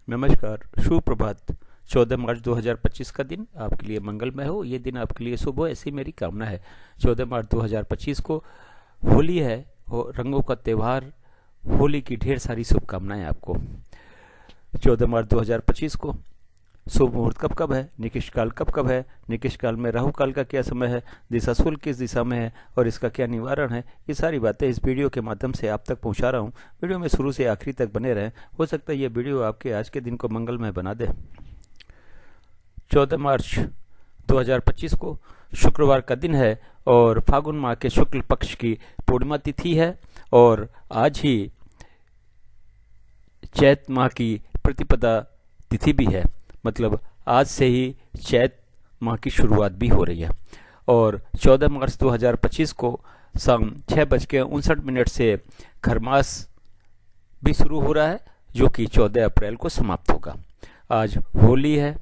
नमस्कार, शुभ प्रभात। 14 मार्च 2025 का दिन आपके लिए मंगलमय हो, ये दिन आपके लिए शुभ हो, ऐसी मेरी कामना है। 14 मार्च 2025 को होली है और रंगों का त्यौहार, होली की ढेर सारी शुभकामनाएं आपको। 14 मार्च 2025 को शुभ मुहूर्त कब कब है, निकिष्ट काल कब कब है, निकिष्ट काल में राहु काल का क्या समय है, दिशा शुल्क किस दिशा में है और इसका क्या निवारण है, ये सारी बातें इस वीडियो के माध्यम से आप तक पहुंचा रहा हूं। वीडियो में शुरू से आखिरी तक बने रहें, हो सकता है ये वीडियो आपके आज के दिन को मंगलमय बना दे। 14 मार्च 2025 को शुक्रवार का दिन है और फागुन माह के शुक्ल पक्ष की पूर्णिमा तिथि है और आज ही चैत माह की प्रतिपदा तिथि भी है। मतलब आज से ही चैत माह की शुरुआत भी हो रही है और 14 मार्च 2025 को शाम 6:59 से खरमास भी शुरू हो रहा है, जो कि 14 अप्रैल को समाप्त होगा। आज होली है,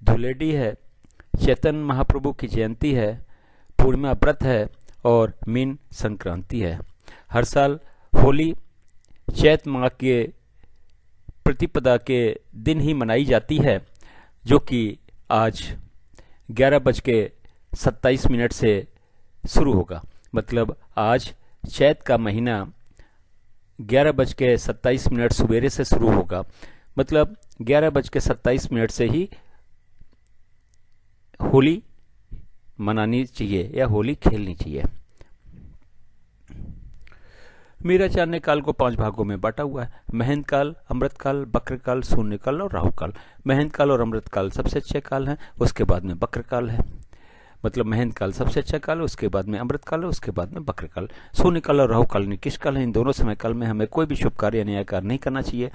धुलेडी है, चैतन्य महाप्रभु की जयंती है, पूर्णिमा व्रत है और मीन संक्रांति है। हर साल होली चैत माह के प्रतिपदा के दिन ही मनाई जाती है, जो कि आज 11:27 से शुरू होगा। मतलब आज चैत का महीना 11:27 सवेरे से शुरू होगा। मतलब 11:27 से ही होली मनानी चाहिए या होली खेलनी चाहिए। मेरा जानने काल को 5 भागों में बांटा हुआ है: महंत काल, अमृत काल, बक्र काल, शून्य काल और राहु काल। महंत काल और अमृत काल सबसे अच्छे काल हैं, उसके बाद में बक्र काल है। मतलब महंत काल सबसे अच्छा काल है, उसके बाद में अमृत काल है, उसके बाद में बक्र काल। शून्य काल और राहु काल निकिष्ट काल है। इन दोनों समय काल में हमें कोई भी शुभ कार्य या नया कार्य नहीं करना चाहिए।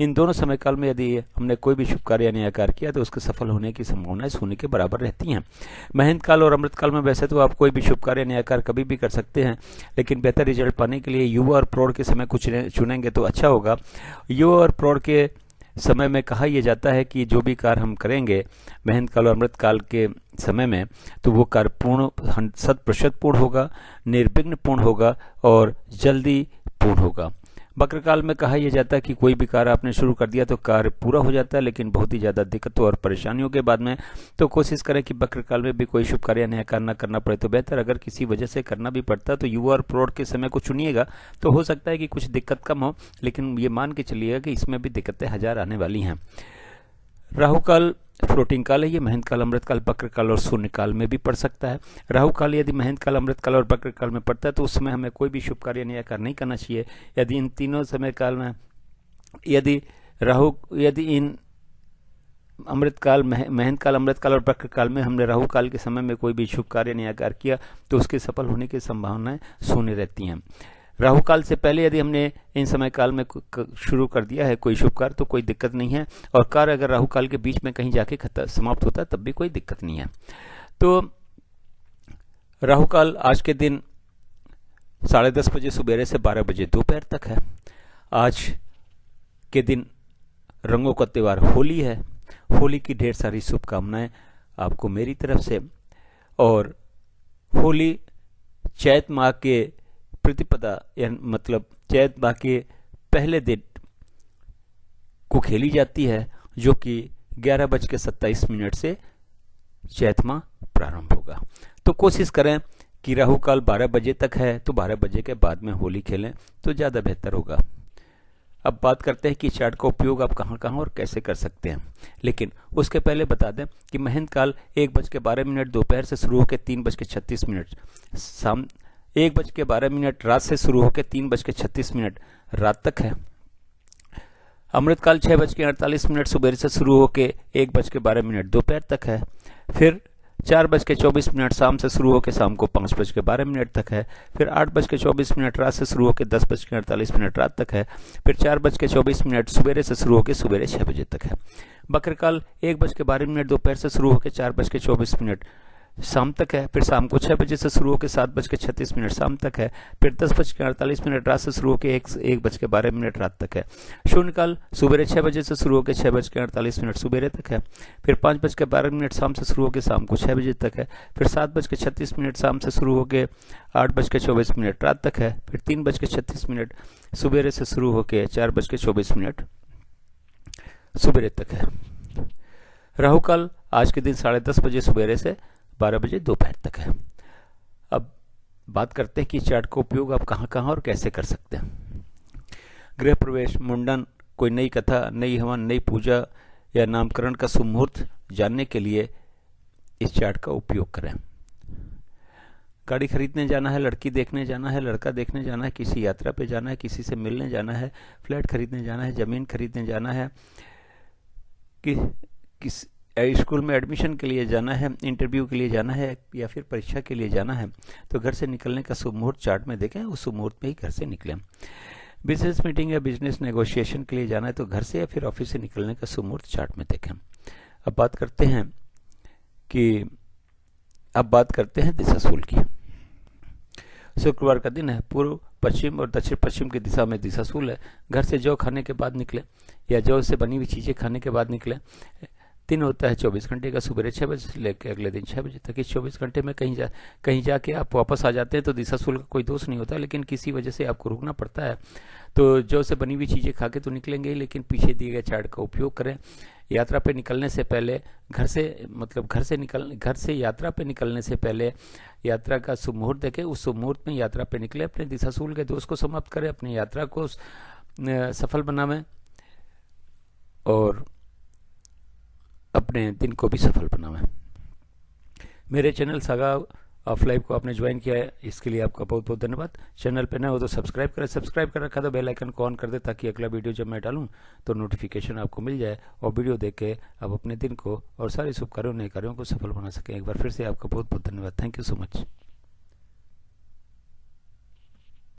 इन दोनों समय काल में यदि हमने कोई भी शुभ कार्य या नया कार्य किया तो उसके सफल होने की संभावनाएं शून्य के बराबर रहती हैं। महंत काल और अमृत काल में वैसे तो आप कोई भी शुभ कार्य या नया कार्य कभी भी कर सकते हैं, लेकिन बेहतर रिजल्ट पाने के लिए युवा और प्रौढ़ के समय कुछ चुनेंगे तो अच्छा होगा। युवा और प्रौढ़ के समय में कहा यह जाता है कि जो भी कार्य हम करेंगे महंत काल और अमृत काल के समय में, तो वो कार्य पूर्ण 100% पूर्ण होगा, निर्विघ्न पूर्ण होगा और जल्दी पूर्ण होगा। बक्र काल में कहा यह जाता है कि कोई भी कार्य आपने शुरू कर दिया तो कार्य पूरा हो जाता है, लेकिन बहुत ही ज़्यादा दिक्कतों और परेशानियों के बाद में। तो कोशिश करें कि बक्र काल में भी कोई शुभ कार्य नया कार्य न करना पड़े तो बेहतर। अगर किसी वजह से करना भी पड़ता है तो युवा और प्रौढ़ के समय को चुनिएगा, तो हो सकता है कि कुछ दिक्कत कम हो, लेकिन ये मान के चलिएगा कि इसमें भी दिक्कतें हजार आने वाली हैं। राहु काल फ्लोटिंग काल है, ये महंत काल, अमृत काल, बक्र काल और शून्य काल में भी पड़ सकता है। राहु काल यदि महंत काल, अमृत काल और बक्र काल में पड़ता है तो उस समय हमें कोई भी शुभ कार्य नया कार्य नहीं करना चाहिए। यदि इन तीनों समय काल में यदि इन अमृत काल, महंत काल, अमृत काल और बक्र काल में हमने राहु काल के समय में कोई भी शुभ कार्य नया कार्य किया तो उसके सफल होने की संभावनाएं शून्य रहती हैं। राहु काल से पहले यदि हमने इन समय काल में शुरू कर दिया है कोई शुभ कार्य तो कोई दिक्कत नहीं है, और कार्य अगर राहु काल के बीच में कहीं जाके समाप्त होता है तब भी कोई दिक्कत नहीं है। तो राहु काल आज के दिन 10:30 बजे सुबह से 12 बजे दोपहर तक है। आज के दिन रंगों का त्यौहार होली है। होली की ढेर सारी शुभकामनाएं आपको मेरी तरफ से। और होली चैत माह के प्रतिपदा या मतलब चैत माह के पहले दिन को खेली जाती है, जो कि 11:27 से चैत माह प्रारंभ होगा। तो कोशिश करें कि राहु काल 12 बजे तक है तो 12 बजे के बाद में होली खेलें तो ज़्यादा बेहतर होगा। अब बात करते हैं कि चार्ट का उपयोग आप कहाँ कहाँ और कैसे कर सकते हैं, लेकिन उसके पहले बता दें कि महंत काल 1:12 दोपहर से शुरू होकर 3:36 शाम, 1:12 रात से शुरू होकर 3:36 रात तक है। अमृत काल 6:48 सुबह से शुरू होकर 1:12 दोपहर तक है। फिर 4:24 शाम से शुरू होकर शाम को 5:12 तक है। फिर 8:24 रात से शुरू होकर 10:48 रात तक है। फिर 4:24 सुबह से शुरू होकर सुबह 6 बजे तक है। बक्र काल 1:12 दोपहर से शुरू होकर 4:24 शाम तक है। फिर शाम को 6 बजे से शुरू होकर 7:36 शाम तक है। फिर 10:48 रात से शुरू होकर 1:12 रात तक है। शून्य काल सुबह 6 बजे से शुरू होकर 6:48 सुबह तक है। फिर 5:12 शाम से शुरू होकर शाम को 6 बजे तक है। फिर 7:36 शाम से शुरू होकर 8:24 रात तक है। फिर 3:36 सुबह से शुरू होकर 4:24 सुबेरे तक है। राहु काल आज के दिन 10:30 बजे सुबेरे से 12 बजे दोपहर तक है। अब बात करते हैं कि चार्ट का उपयोग आप कहाँ कहाँ और कैसे कर सकते हैं। गृह प्रवेश, मुंडन, कोई नई कथा, नई हवन, नई पूजा या नामकरण का शुभ मुहूर्त जानने के लिए इस चार्ट का उपयोग करें। गाड़ी खरीदने जाना है, लड़की देखने जाना है, लड़का देखने जाना है, किसी यात्रा पे जाना है, किसी से मिलने जाना है, फ्लैट खरीदने जाना है, जमीन खरीदने जाना है, किस स्कूल में एडमिशन के लिए जाना है, इंटरव्यू के लिए जाना है या फिर परीक्षा के लिए जाना है, तो घर से निकलने का शुभ मुहूर्त चार्ट में देखें, उस शुभ मुहूर्त में ही घर से निकलें। बिजनेस मीटिंग या बिजनेस नेगोशिएशन के लिए जाना है तो घर से या फिर ऑफिस से निकलने का शुभ मुहूर्त चार्ट में देखें। अब बात करते हैं दिशाशूल की। शुक्रवार का दिन है, पूर्व पश्चिम और दक्षिण पश्चिम की दिशा में दिशाशूल है। घर से जौ खाने के बाद निकले या जौ से बनी हुई चीजें खाने के बाद निकले। दिन होता है 24 घंटे का, सुबह 6 बजे से लेकर अगले दिन 6 बजे तक। इस 24 घंटे में कहीं जाके आप वापस आ जाते हैं तो दिशाशूल का कोई दोष नहीं होता, लेकिन किसी वजह से आपको रुकना पड़ता है तो जौ से बनी हुई चीजें खा के तो निकलेंगे, लेकिन पीछे दिए गए चार्ट का उपयोग करें। यात्रा पे निकलने से पहले घर से यात्रा पे निकलने से पहले यात्रा का शुभ मुहूर्त देखें, उस शुभ मुहूर्त में यात्रा पे निकले, अपने दिशाशूल के दोष को समाप्त करें, अपनी यात्रा को सफल बनावें और अपने दिन को भी सफल बनावें। मेरे चैनल सागा ऑफ लाइफ को आपने ज्वाइन किया है, इसके लिए आपका बहुत बहुत धन्यवाद। चैनल पे नए हो तो सब्सक्राइब करें, सब्सक्राइब कर रखा तो बेल आइकन को ऑन कर दे ताकि अगला वीडियो जब मैं डालूं तो नोटिफिकेशन आपको मिल जाए और वीडियो देख के आप अपने दिन को और सारे शुभ कार्यों नए कार्यों को सफल बना सकें। एक बार फिर से आपका बहुत बहुत धन्यवाद। Thank you so much.